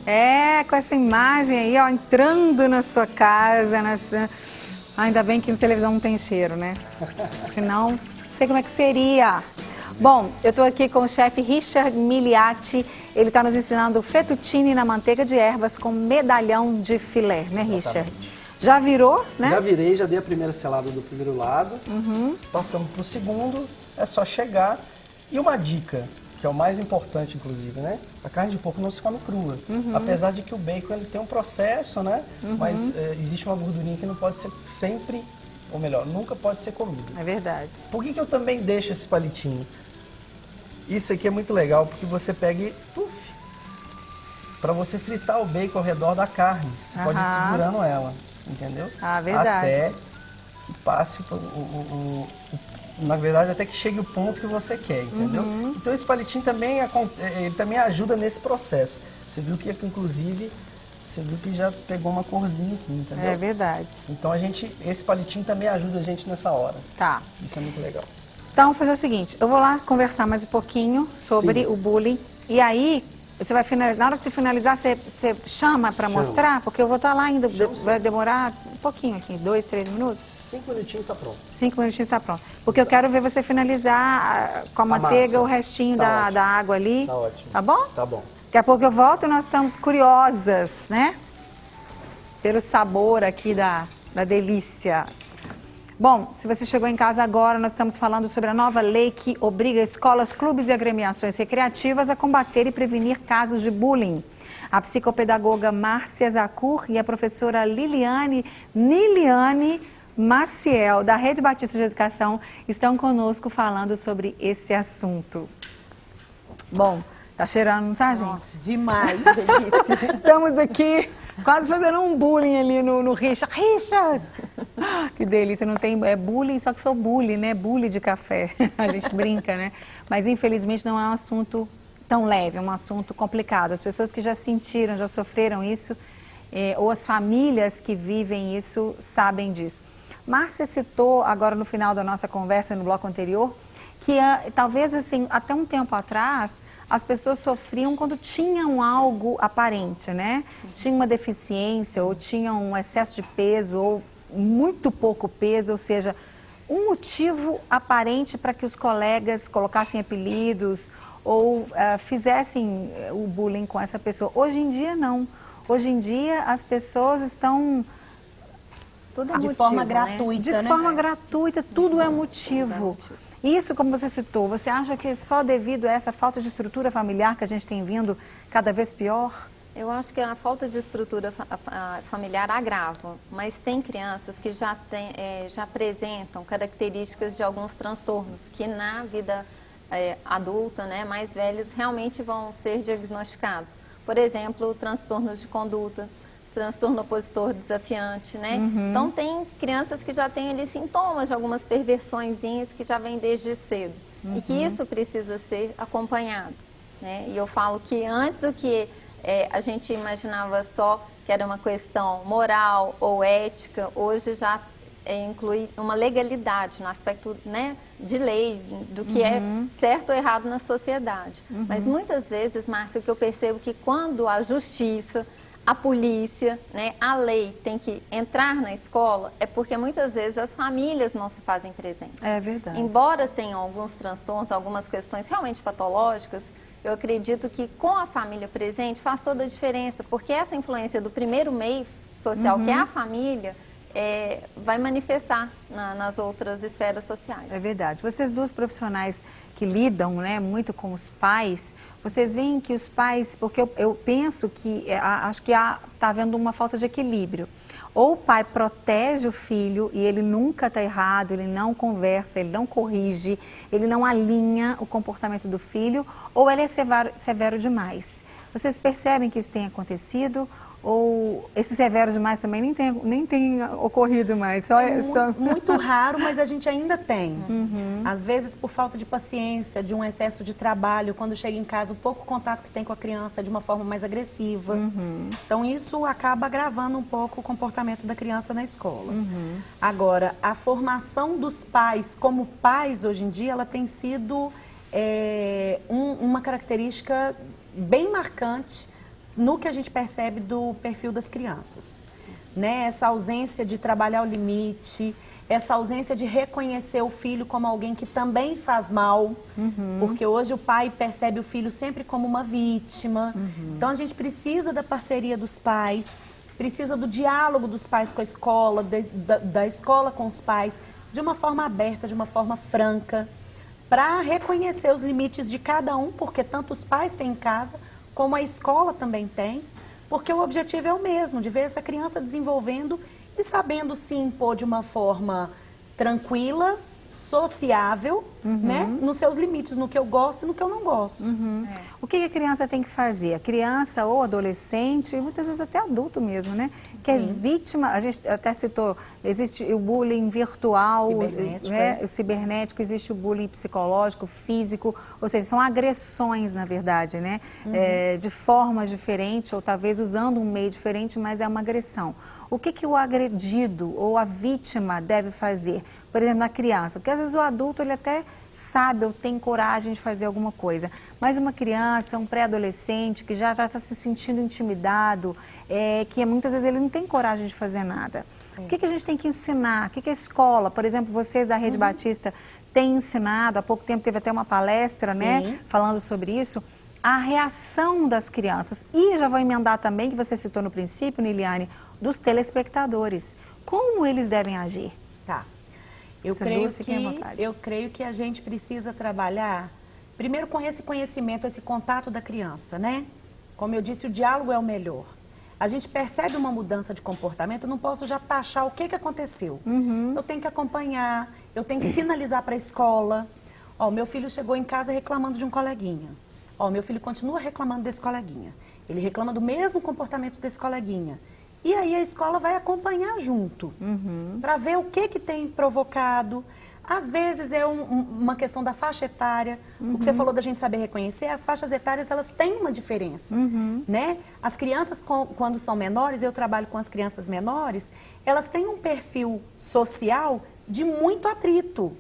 É, com essa imagem aí, ó, entrando na sua casa. Ainda bem que na televisão não tem cheiro, né? Senão, não sei como é que seria. Bom, eu estou aqui com o chefe Richard Miliati. Ele está nos ensinando fettuccine na manteiga de ervas com medalhão de filé, né, Richard? Já virou, né? Já virei, já dei a primeira selada do primeiro lado. Passamos para o segundo, é só chegar. E uma dica, que é o mais importante, inclusive, né? A carne de porco não se come crua. Apesar de que o bacon ele tem um processo, né? Mas existe uma gordurinha que não pode ser sempre, ou melhor, nunca pode ser comida. É verdade. Por que eu também deixo esse palitinho? Isso aqui é muito legal, porque você pega e para você fritar o bacon ao redor da carne. Você pode ir segurando ela, entendeu? Ah, verdade. Até que passe na verdade, até que chegue o ponto que você quer, entendeu? Então esse palitinho também, ele também ajuda nesse processo. Você viu que, inclusive, você viu que já pegou uma corzinha aqui, entendeu? É verdade. Então esse palitinho também ajuda a gente nessa hora. Tá. Isso é muito legal. Então, vou fazer o seguinte, eu vou lá conversar mais um pouquinho sobre o bullying. E aí, você vai finalizar, na hora de você finalizar, você chama para mostrar? Porque eu vou estar lá ainda, vai demorar um pouquinho aqui, 2, 3 minutos? 5 minutinhos está pronto. 5 minutinhos está pronto. Porque eu quero ver você finalizar com a manteiga, massa. o restinho Tá da água ali. Tá ótimo. Tá bom? Tá bom. Daqui a pouco eu volto e nós estamos curiosas, né? Pelo sabor aqui da delícia. Bom, se você chegou em casa agora, nós estamos falando sobre a nova lei que obriga escolas, clubes e agremiações recreativas a combater e prevenir casos de bullying. A psicopedagoga Márcia Zacur e a professora Niliane Maciel, da Rede Batista de Educação, estão conosco falando sobre esse assunto. Bom, tá cheirando, não tá, gente? Nossa, demais. Estamos aqui quase fazendo um bullying ali no Richard. Richard! Que delícia, não tem bullying, só que foi bullying, né? Bullying de café. A gente brinca, né? Mas infelizmente não é um assunto tão leve, é um assunto complicado. As pessoas que já sentiram, já sofreram isso, ou as famílias que vivem isso, sabem disso. Márcia citou agora no final da nossa conversa, no bloco anterior, que talvez assim, até um tempo atrás, as pessoas sofriam quando tinham algo aparente, né? Tinha uma deficiência, ou tinham um excesso de peso, ou muito pouco peso, ou seja, um motivo aparente para que os colegas colocassem apelidos ou fizessem o bullying com essa pessoa. Hoje em dia, não. Hoje em dia, as pessoas estão... Tudo é de forma gratuita, né? De forma gratuita, tudo é motivo. Isso, como você citou, você acha que é só devido a essa falta de estrutura familiar que a gente tem vindo cada vez pior? Eu acho que a falta de estrutura familiar agrava, mas tem crianças que já apresentam características de alguns transtornos que na vida adulta, né, mais velhos, realmente vão ser diagnosticados. Por exemplo, transtornos de conduta, transtorno opositor desafiante, né? Então tem crianças que já têm ali sintomas de algumas perversõezinhas que já vêm desde cedo e que isso precisa ser acompanhado, né? E eu falo que antes o que a gente imaginava só que era uma questão moral ou ética, hoje já inclui uma legalidade no aspecto, né, de lei, do que é certo ou errado na sociedade. Mas muitas vezes, Márcia, o que eu percebo que quando a justiça, a polícia, né, a lei tem que entrar na escola, é porque muitas vezes as famílias não se fazem presentes. É verdade. Embora tenham alguns transtornos, algumas questões realmente patológicas, eu acredito que com a família presente faz toda a diferença, porque essa influência do primeiro meio social, que é a família, vai manifestar nas outras esferas sociais. É verdade. Vocês duas profissionais que lidam, né, muito com os pais, vocês veem que os pais, porque eu penso que, acho que está havendo uma falta de equilíbrio. Ou o pai protege o filho e ele nunca está errado, ele não conversa, ele não corrige, ele não alinha o comportamento do filho, ou ele é severo demais. Vocês percebem que isso tem acontecido? Ou esse severo demais também nem tem ocorrido mais? Muito raro, mas a gente ainda tem. Às vezes por falta de paciência, de um excesso de trabalho, quando chega em casa, o pouco contato que tem com a criança de uma forma mais agressiva. Então isso acaba agravando um pouco o comportamento da criança na escola. Agora, a formação dos pais como pais hoje em dia, ela tem sido uma característica bem marcante no que a gente percebe do perfil das crianças, né? Essa ausência de trabalhar o limite, essa ausência de reconhecer o filho como alguém que também faz mal, porque hoje o pai percebe o filho sempre como uma vítima. Então a gente precisa da parceria dos pais, precisa do diálogo dos pais com a escola, da escola com os pais, de uma forma aberta, de uma forma franca, para reconhecer os limites de cada um, porque tanto os pais têm em casa, como a escola também tem, porque o objetivo é o mesmo, de ver essa criança desenvolvendo e sabendo se impor de uma forma tranquila, sociável, né? Nos seus limites, no que eu gosto e no que eu não gosto. O que a criança tem que fazer? A criança ou adolescente, muitas vezes até adulto mesmo, né? Que é vítima, a gente até citou, existe o bullying virtual, Cibernético, né? O cibernético, existe o bullying psicológico, físico, ou seja, são agressões, na verdade, né? De formas diferentes, ou talvez usando um meio diferente, mas é uma agressão. O que o agredido ou a vítima deve fazer? Por exemplo, na criança, porque às vezes o adulto ele até sabe ou tem coragem de fazer alguma coisa, mas uma criança, um pré-adolescente que já está se sentindo intimidado, que muitas vezes ele não tem coragem de fazer nada. O que a gente tem que ensinar? O que a escola, por exemplo, vocês da Rede Batista têm ensinado, há pouco tempo teve até uma palestra, né, falando sobre isso, a reação das crianças. E já vou emendar também, que você citou no princípio, Niliane, dos telespectadores. Como eles devem agir? Tá. Eu creio que a gente precisa trabalhar, primeiro com esse conhecimento, esse contato da criança, né? Como eu disse, o diálogo é o melhor. A gente percebe uma mudança de comportamento, eu não posso já taxar o que aconteceu. Eu tenho que acompanhar, eu tenho que sinalizar para a escola. Ó, meu filho chegou em casa reclamando de um coleguinha. Ó, meu filho continua reclamando desse coleguinha. Ele reclama do mesmo comportamento desse coleguinha. E aí a escola vai acompanhar junto, para ver o que tem provocado. Às vezes é uma questão da faixa etária, o que você falou da gente saber reconhecer, as faixas etárias elas têm uma diferença, né? As crianças, quando são menores, eu trabalho com as crianças menores, elas têm um perfil social de muito atrito.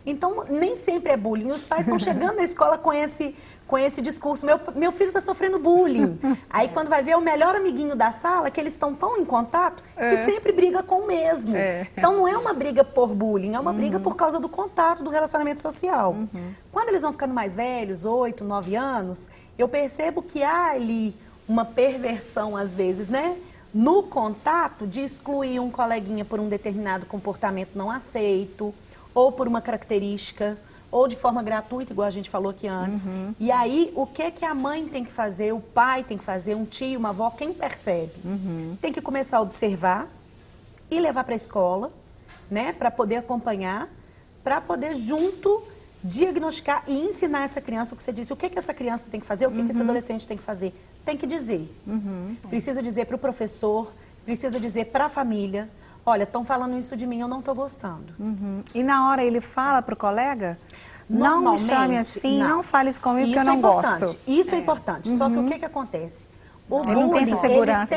Então, nem sempre é bullying. Os pais estão chegando na escola com esse discurso, meu filho está sofrendo bullying. Aí quando vai ver é o melhor amiguinho da sala, que eles estão tão em contato, que sempre briga com o mesmo. Então não é uma briga por bullying, é uma briga por causa do contato, do relacionamento social. Quando eles vão ficando mais velhos, 8, 9 anos, eu percebo que há ali uma perversão às vezes, né? No contato de excluir um coleguinha por um determinado comportamento não aceito, ou por uma característica, ou de forma gratuita, igual a gente falou aqui antes. E aí, o que a mãe tem que fazer, o pai tem que fazer, um tio, uma avó, quem percebe? Tem que começar a observar e levar para a escola, né, para poder acompanhar, para poder junto diagnosticar e ensinar essa criança o que você disse, o que essa criança tem que fazer, o que esse adolescente tem que fazer. Tem que dizer. Precisa dizer para o professor, precisa dizer para a família, olha, estão falando isso de mim, eu não estou gostando. E na hora ele fala para o colega? Não me chame assim, não fale isso comigo, porque eu não gosto. Isso é importante. Só que o que acontece? O ele não tem essa segurança.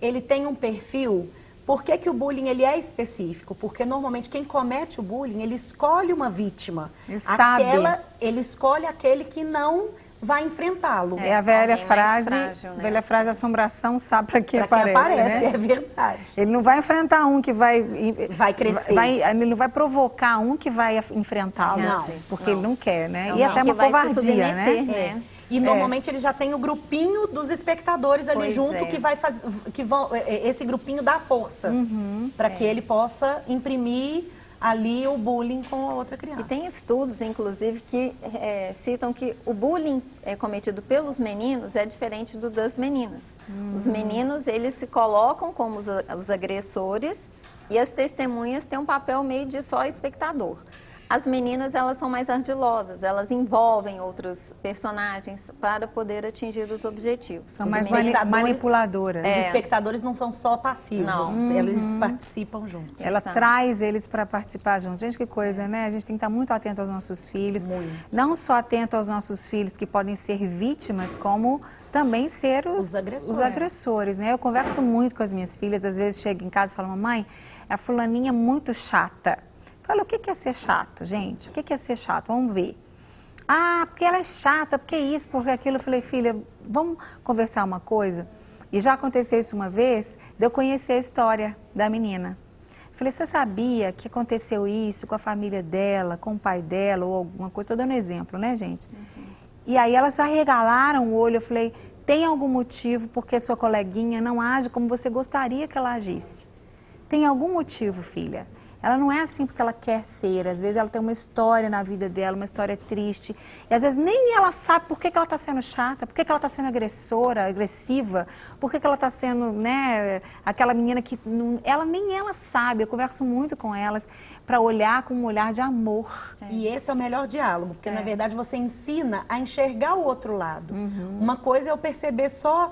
Ele tem um perfil. Por que o bullying ele é específico? Porque normalmente quem comete o bullying, ele escolhe uma vítima. Ele escolhe aquele que não vai enfrentá-lo. É a velha frase, frágil, né? Velha frase, assombração sabe para que aparece, né? É verdade. Ele não vai enfrentar um que vai crescer. Ele não vai provocar um que vai enfrentá-lo, porque ele não quer, né? E até uma covardia, né? E normalmente ele já tem o grupinho dos espectadores ali junto que vai fazer, esse grupinho dá força para que ele possa imprimir ali o bullying com a outra criança. E tem estudos, inclusive, que citam que o bullying cometido pelos meninos é diferente do das meninas. Os meninos, eles se colocam como os agressores e as testemunhas têm um papel meio de só espectador. As meninas, elas são mais ardilosas, elas envolvem outros personagens para poder atingir os objetivos. São mais manipuladoras. Os espectadores não são só passivos, eles participam juntos. Ela traz eles para participar junto. Gente, que coisa, né? A gente tem que estar muito atento aos nossos filhos. Não só atento aos nossos filhos que podem ser vítimas, como também ser os agressores, né? Eu converso muito com as minhas filhas, às vezes chego em casa e falo, mamãe, a fulaninha é muito chata. Fala, o que é ser chato, gente? O que é ser chato? Vamos ver. Ah, porque ela é chata, porque isso, porque aquilo. Eu falei, filha, vamos conversar uma coisa? E já aconteceu isso uma vez, de eu conhecer a história da menina. Falei, você sabia que aconteceu isso com a família dela, com o pai dela ou alguma coisa? Estou dando exemplo, né, gente? E aí elas arregalaram o olho, eu falei, tem algum motivo porque sua coleguinha não age como você gostaria que ela agisse? Tem algum motivo, filha? Ela não é assim porque ela quer ser, às vezes ela tem uma história na vida dela, uma história triste, e às vezes nem ela sabe por que ela está sendo chata, por que ela está sendo agressora, agressiva, por que ela está sendo, né, aquela menina que nem ela sabe. Eu converso muito com elas para olhar com um olhar de amor. E esse é o melhor diálogo, porque na verdade você ensina a enxergar o outro lado. Uma coisa é eu perceber só,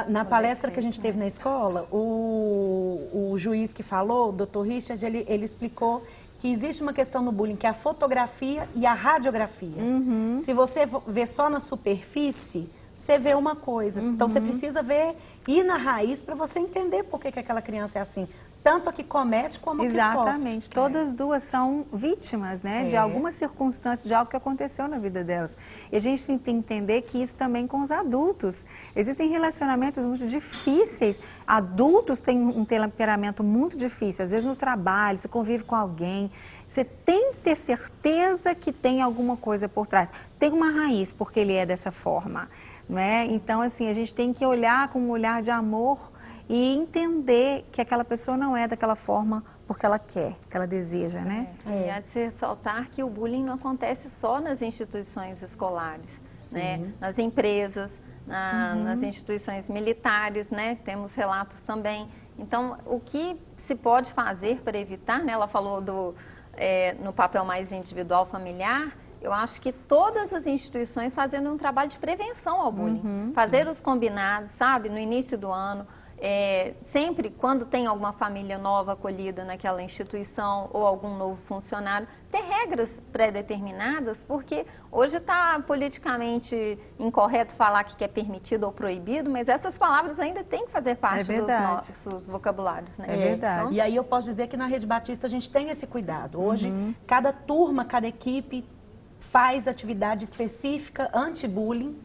na palestra que a gente teve na escola, o juiz que falou, o Dr. Richard, ele explicou que existe uma questão no bullying, que é a fotografia e a radiografia. Se você vê só na superfície, você vê uma coisa. Então você precisa ir na raiz para você entender por que aquela criança é assim. Tanto a que comete como a que sofre. Exatamente. Todas duas são vítimas, né, de alguma circunstância, de algo que aconteceu na vida delas. E a gente tem que entender que isso também com os adultos. Existem relacionamentos muito difíceis. Adultos têm um temperamento muito difícil. Às vezes no trabalho, você convive com alguém. Você tem que ter certeza que tem alguma coisa por trás. Tem uma raiz porque ele é dessa forma, né? Então, assim, a gente tem que olhar com um olhar de amor e entender que aquela pessoa não é daquela forma porque ela quer, porque ela deseja, né? E há de se ressaltar que o bullying não acontece só nas instituições escolares, né? Nas empresas, nas instituições militares, né? Temos relatos também. Então, o que se pode fazer para evitar, né? Ela falou no papel mais individual, familiar. Eu acho que todas as instituições fazendo um trabalho de prevenção ao bullying. Fazer os combinados, sabe? No início do ano. Sempre quando tem alguma família nova acolhida naquela instituição ou algum novo funcionário, ter regras pré-determinadas, porque hoje está politicamente incorreto falar que é permitido ou proibido, mas essas palavras ainda têm que fazer parte dos nossos vocabulários, né? É verdade. Então, e aí eu posso dizer que na Rede Batista a gente tem esse cuidado. Hoje, cada turma, cada equipe faz atividade específica anti-bullying,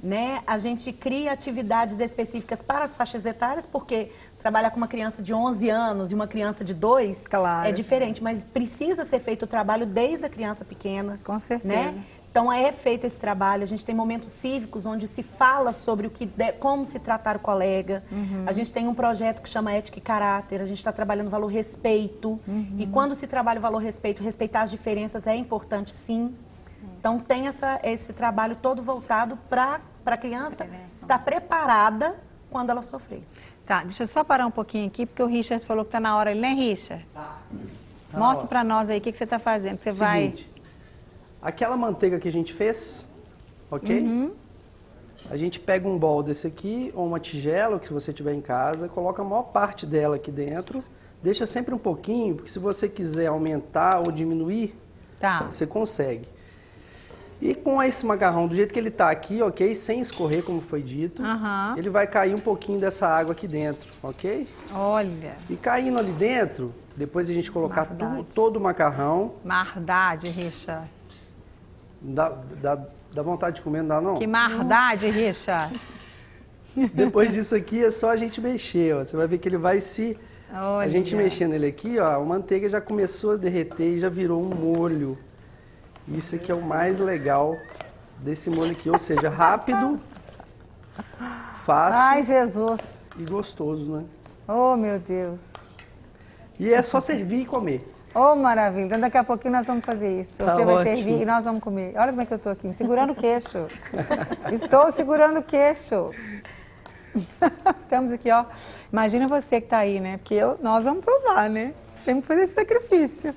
né? A gente cria atividades específicas para as faixas etárias, porque trabalhar com uma criança de 11 anos e uma criança de 2 é diferente, mas precisa ser feito o trabalho desde a criança pequena. Com certeza. Né? Então é feito esse trabalho, a gente tem momentos cívicos onde se fala sobre como se tratar o colega. A gente tem um projeto que chama Ética e Caráter, a gente está trabalhando o valor respeito. E quando se trabalha o valor respeito, respeitar as diferenças é importante, sim. Então tem esse trabalho todo voltado para a criança estar preparada quando ela sofrer. Tá, deixa eu só parar um pouquinho aqui, porque o Richard falou que está na hora, né, Richard? Tá Mostra para nós aí o que você está fazendo. Você Seguinte, aquela manteiga que a gente fez, ok? A gente pega um bol desse aqui, ou uma tigela, que se você tiver em casa, coloca a maior parte dela aqui dentro, deixa sempre um pouquinho, porque se você quiser aumentar ou diminuir, você consegue. E com esse macarrão, do jeito que ele está aqui, ok? Sem escorrer, como foi dito, ele vai cair um pouquinho dessa água aqui dentro, ok? Olha. E caindo ali dentro, depois a gente colocar todo o macarrão. Mardade, Richard. Dá vontade de comer, não dá não? Que mardade, Richard. Depois disso aqui é só a gente mexer, ó. Você vai ver que ele vai se... Olha. A gente mexendo ele aqui, ó, a manteiga já começou a derreter e já virou um molho. Isso aqui é o mais legal desse molho aqui, ou seja, rápido, fácil. Ai, Jesus. E gostoso, né? Oh, meu Deus. E é só servir e comer. Oh, maravilha. Então daqui a pouquinho nós vamos fazer isso. Tá Você vai ótimo. servir e nós vamos comer. Olha como é que eu estou aqui, segurando o queixo. Estou segurando o queixo. Estamos aqui, ó. Imagina você que está aí, né? Porque nós vamos provar, né? Temos que fazer esse sacrifício.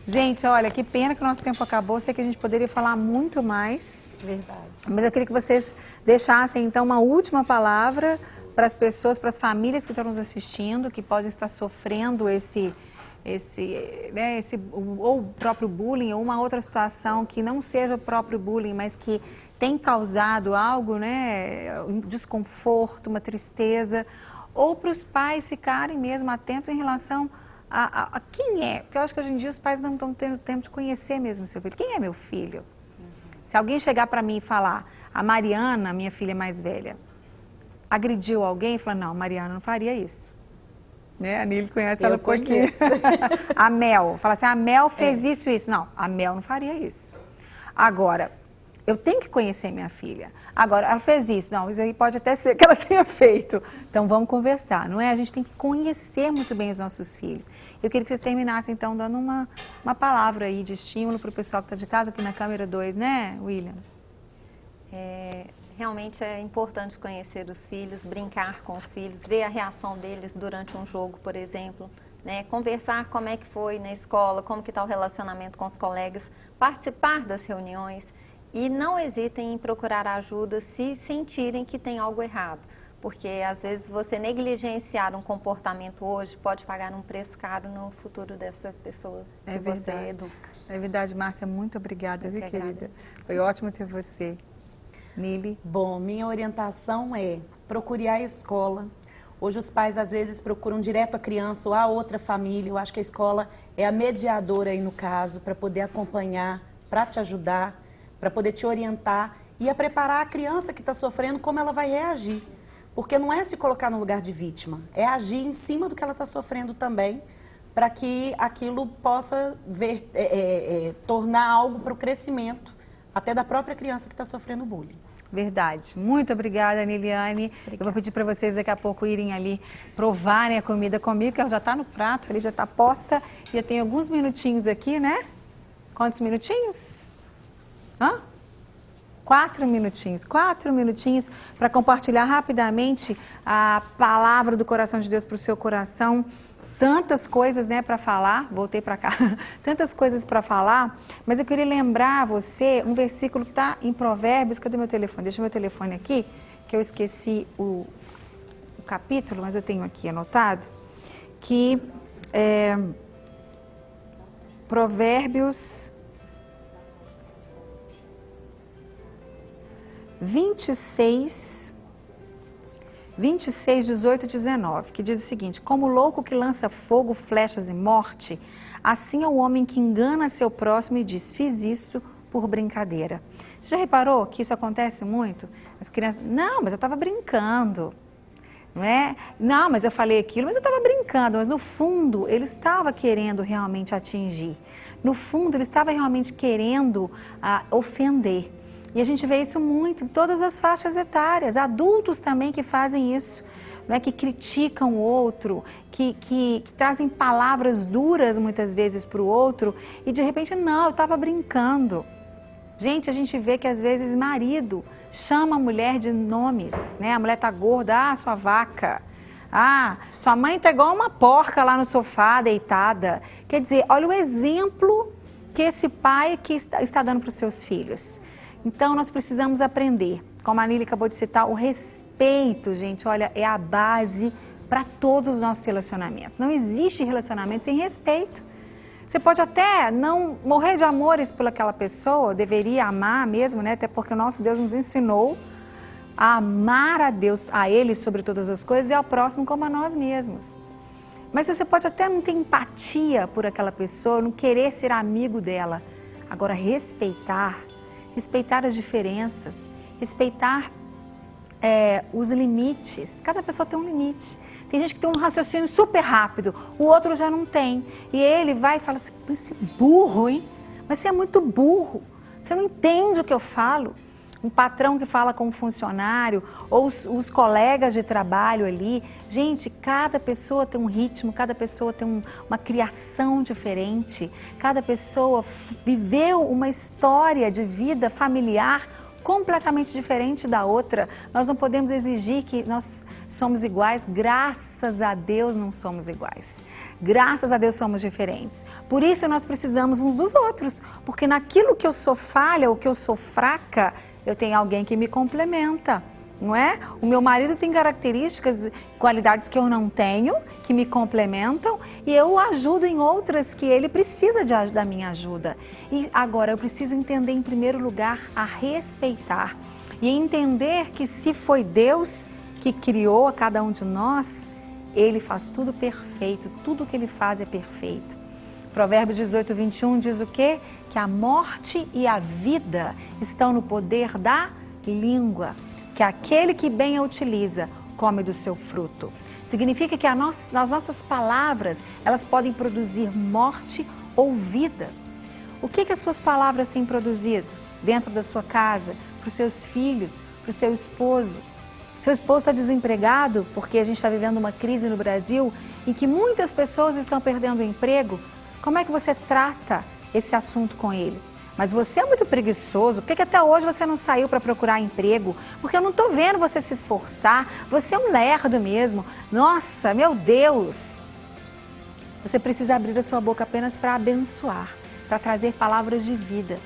Gente, olha, que pena que o nosso tempo acabou. Sei que a gente poderia falar muito mais. Verdade. Mas eu queria que vocês deixassem, então, uma última palavra para as pessoas, para as famílias que estão nos assistindo, que podem estar sofrendo ou o próprio bullying, ou uma outra situação que não seja o próprio bullying, mas que tem causado algo, né, um desconforto, uma tristeza, ou para os pais ficarem mesmo atentos em relação a quem é, porque eu acho que hoje em dia os pais não estão tendo tempo de conhecer mesmo o seu filho. Quem é meu filho? Se alguém chegar para mim e falar, a Mariana, minha filha mais velha, agrediu alguém e falou, não, Mariana não faria isso. Né? A Nili conhece Eu ela por aqui. A Mel, fala assim, a Mel fez isso e isso. Não, a Mel não faria isso. Agora, eu tenho que conhecer minha filha. Agora, ela fez isso. Não, isso aí pode até ser que ela tenha feito. Então, vamos conversar, não é? A gente tem que conhecer muito bem os nossos filhos. Eu queria que vocês terminassem, então, dando uma palavra aí de estímulo para o pessoal que está de casa, aqui na câmera 2, né, William? Realmente é importante conhecer os filhos, brincar com os filhos, ver a reação deles durante um jogo, por exemplo, né? Conversar como é que foi na escola, como que está o relacionamento com os colegas, participar das reuniões e não hesitem em procurar ajuda se sentirem que tem algo errado, porque às vezes você negligenciar um comportamento hoje pode pagar um preço caro no futuro dessa pessoa que você educa. É verdade, Márcia, muito obrigada, viu, querida? Foi ótimo ter você. Nili? Bom, minha orientação é procure a escola. Hoje os pais às vezes procuram direto a criança ou a outra família. Eu acho que a escola é a mediadora aí no caso, para poder acompanhar, para te ajudar, para poder te orientar e a preparar a criança que está sofrendo como ela vai reagir. Porque não é se colocar no lugar de vítima, é agir em cima do que ela está sofrendo também, para que aquilo possa tornar algo para o crescimento até da própria criança que está sofrendo bullying. Verdade. Muito obrigada, Niliane. Eu vou pedir para vocês daqui a pouco irem ali provarem a comida comigo, que ela já está no prato, ali já está posta. Já tem alguns minutinhos aqui, né? Quantos minutinhos? 4 minutinhos. 4 minutinhos para compartilhar rapidamente a palavra do coração de Deus para o seu coração. Tantas coisas, né, para falar, voltei para cá, tantas coisas para falar, mas eu queria lembrar a você um versículo que está em Provérbios. Cadê meu telefone? Deixa meu telefone aqui, que eu esqueci o capítulo, mas eu tenho aqui anotado, que é Provérbios 26, 18 e 19, que diz o seguinte: como o louco que lança fogo, flechas e morte, assim é o homem que engana seu próximo e diz, fiz isso por brincadeira. Você já reparou que isso acontece muito? As crianças, não, mas eu estava brincando, não é? Não, mas eu falei aquilo, mas eu estava brincando, mas no fundo ele estava querendo realmente atingir. No fundo ele estava realmente querendo ofender. E a gente vê isso muito em todas as faixas etárias, adultos também que fazem isso, né? Que criticam o outro, que trazem palavras duras muitas vezes para o outro e de repente, não, eu estava brincando. Gente, a gente vê que às vezes marido chama a mulher de nomes, né? A mulher está gorda, sua vaca. Sua mãe está igual uma porca lá no sofá, deitada. Quer dizer, olha o exemplo que esse pai que está dando para os seus filhos. Então, nós precisamos aprender, como a Nili acabou de citar, o respeito, gente, olha, é a base para todos os nossos relacionamentos. Não existe relacionamento sem respeito. Você pode até não morrer de amores por aquela pessoa, deveria amar mesmo, né? Até porque o nosso Deus nos ensinou a amar a Deus, a Ele sobre todas as coisas e ao próximo como a nós mesmos. Mas você pode até não ter empatia por aquela pessoa, não querer ser amigo dela. Agora, respeitar as diferenças, respeitar os limites. Cada pessoa tem um limite. Tem gente que tem um raciocínio super rápido, o outro já não tem. E ele vai e fala assim, esse burro, hein? Mas você é muito burro, você não entende o que eu falo. Um patrão que fala com um funcionário, ou os colegas de trabalho ali. Gente, cada pessoa tem um ritmo, cada pessoa tem uma criação diferente, cada pessoa viveu uma história de vida familiar completamente diferente da outra. Nós não podemos exigir que nós somos iguais, graças a Deus não somos iguais. Graças a Deus somos diferentes. Por isso nós precisamos uns dos outros, porque naquilo que eu sou falha ou que eu sou fraca, eu tenho alguém que me complementa, não é? O meu marido tem características, qualidades que eu não tenho, que me complementam, e eu o ajudo em outras que ele precisa da minha ajuda. E agora eu preciso entender, em primeiro lugar, a respeitar e entender que se foi Deus que criou a cada um de nós, Ele faz tudo perfeito, tudo que Ele faz é perfeito. Provérbios 18, 21 diz o quê? Que a morte e a vida estão no poder da língua, que aquele que bem a utiliza come do seu fruto. Significa que as nossas palavras, elas podem produzir morte ou vida. O que as suas palavras têm produzido dentro da sua casa, para os seus filhos, para o seu esposo? Seu esposo está desempregado porque a gente está vivendo uma crise no Brasil em que muitas pessoas estão perdendo o emprego. Como é que você trata esse assunto com ele? Mas você é muito preguiçoso, por que até hoje você não saiu para procurar emprego? Porque eu não estou vendo você se esforçar, você é um lerdo mesmo. Nossa, meu Deus! Você precisa abrir a sua boca apenas para abençoar, para trazer palavras de vida,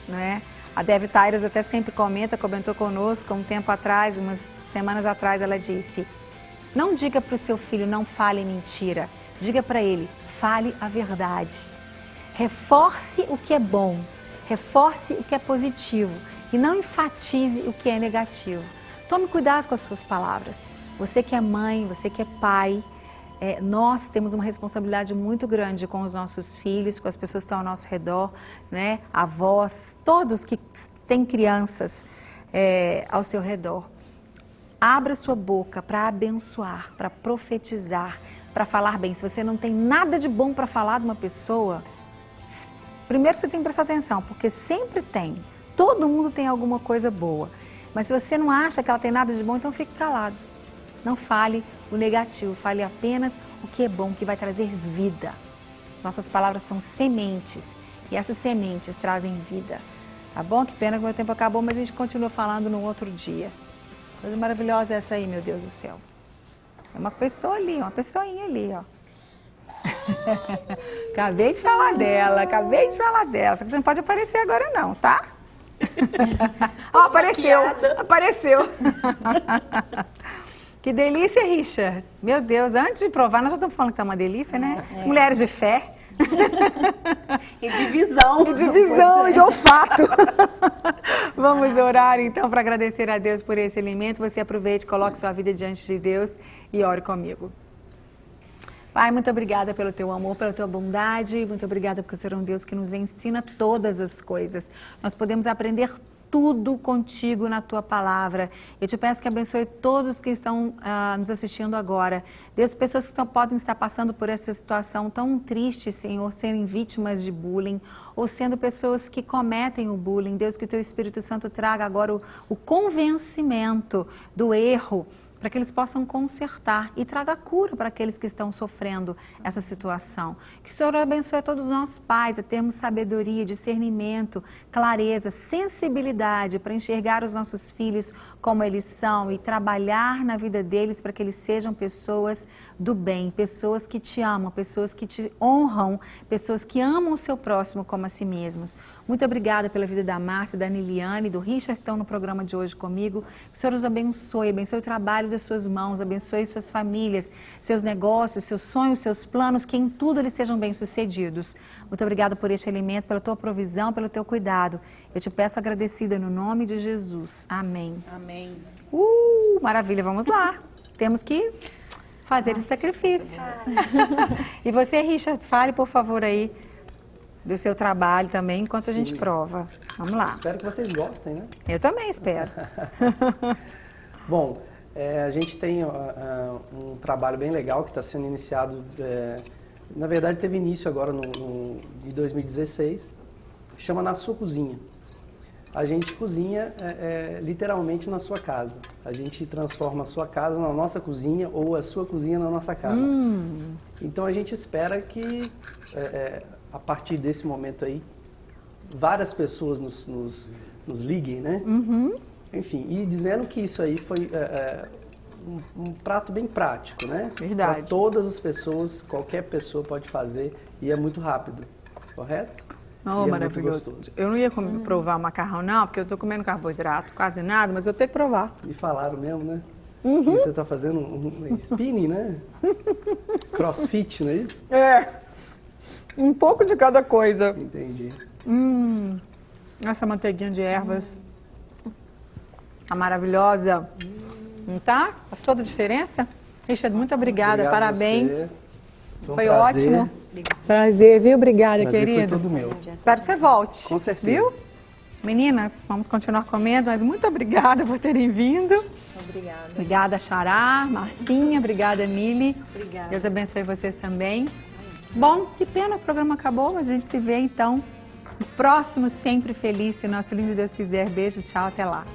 não é? A Dev Tyrus até sempre comentou conosco um tempo atrás, umas semanas atrás, ela disse: não diga para o seu filho, não fale mentira, diga para ele, fale a verdade. Reforce o que é bom, reforce o que é positivo e não enfatize o que é negativo. Tome cuidado com as suas palavras. Você que é mãe, você que é pai, nós temos uma responsabilidade muito grande com os nossos filhos, com as pessoas que estão ao nosso redor, né? Avós, todos que têm crianças ao seu redor. Abra sua boca para abençoar, para profetizar, para falar bem. Se você não tem nada de bom para falar de uma pessoa, primeiro você tem que prestar atenção, porque sempre tem. Todo mundo tem alguma coisa boa. Mas se você não acha que ela tem nada de bom, então fique calado. Não fale o negativo, fale apenas o que é bom, que vai trazer vida. As nossas palavras são sementes e essas sementes trazem vida. Tá bom? Que pena que o meu tempo acabou, mas a gente continua falando no outro dia. Coisa maravilhosa essa aí, meu Deus do céu. É uma pessoa ali, uma pessoinha ali, ó. Acabei de falar dela. Só que você não pode aparecer agora não, tá? Ó, apareceu. Que delícia, Richard. Meu Deus, antes de provar, nós já estamos falando que tá uma delícia, né? Mulheres de fé. E de visão. E de olfato. Vamos orar então para agradecer a Deus por esse alimento. Você aproveite, coloque sua vida diante de Deus e ore comigo. Pai, muito obrigada pelo teu amor, pela tua bondade. Muito obrigada porque o Senhor é um Deus que nos ensina todas as coisas. Nós podemos aprender tudo contigo na tua palavra. Eu te peço que abençoe todos que estão nos assistindo agora. Deus, pessoas que podem estar passando por essa situação tão triste, Senhor, serem vítimas de bullying ou sendo pessoas que cometem o bullying. Deus, que o teu Espírito Santo traga agora o convencimento do erro, para que eles possam consertar e traga cura para aqueles que estão sofrendo essa situação. Que o Senhor abençoe a todos nós pais a termos sabedoria, discernimento, clareza, sensibilidade para enxergar os nossos filhos como eles são e trabalhar na vida deles para que eles sejam pessoas do bem, pessoas que te amam, pessoas que te honram, pessoas que amam o seu próximo como a si mesmos. Muito obrigada pela vida da Márcia, da Niliane, do Richard que estão no programa de hoje comigo. Que o Senhor os abençoe o trabalho das suas mãos, abençoe suas famílias, seus negócios, seus sonhos, seus planos, que em tudo eles sejam bem-sucedidos. Muito obrigada por este alimento, pela tua provisão, pelo teu cuidado. Eu te peço agradecida no nome de Jesus. Amém. Amém. Maravilha, vamos lá. Temos que fazer esse sacrifício. E você, Richard, fale, por favor, aí do seu trabalho também, enquanto a gente prova. Vamos lá. Espero que vocês gostem, né? Eu também espero. Bom, a gente tem um trabalho bem legal que está sendo iniciado, na verdade teve início agora de 2016, que chama Na Sua Cozinha. A gente cozinha literalmente na sua casa. A gente transforma a sua casa na nossa cozinha ou a sua cozinha na nossa casa. Então a gente espera que a partir desse momento aí, várias pessoas nos liguem, né? Enfim, e dizendo que isso aí foi um prato bem prático, né? Verdade. Para todas as pessoas, qualquer pessoa pode fazer e é muito rápido, correto? Oh, maravilhoso. Eu não ia provar o macarrão não, porque eu estou comendo carboidrato, quase nada, mas eu tenho que provar. Me falaram mesmo, né? Que você está fazendo um spinning, né? Crossfit, não é isso? Um pouco de cada coisa. Entendi. Essa manteiguinha de ervas. Tá maravilhosa. Não tá? Faz toda a diferença? Richard, muito obrigada. Obrigado parabéns. Você. Foi ótimo. Prazer, viu? Obrigada, Prazer querido. foi todo meu. Espero que você volte. Com certeza. Viu? Meninas, vamos continuar comendo, mas muito obrigada por terem vindo. Obrigada. Obrigada, Xará, Marcinha, obrigada, Nili. Obrigada. Deus abençoe vocês também. Bom, que pena, o programa acabou, a gente se vê então no próximo Sempre Feliz, se nosso lindo Deus quiser. Beijo, tchau, até lá.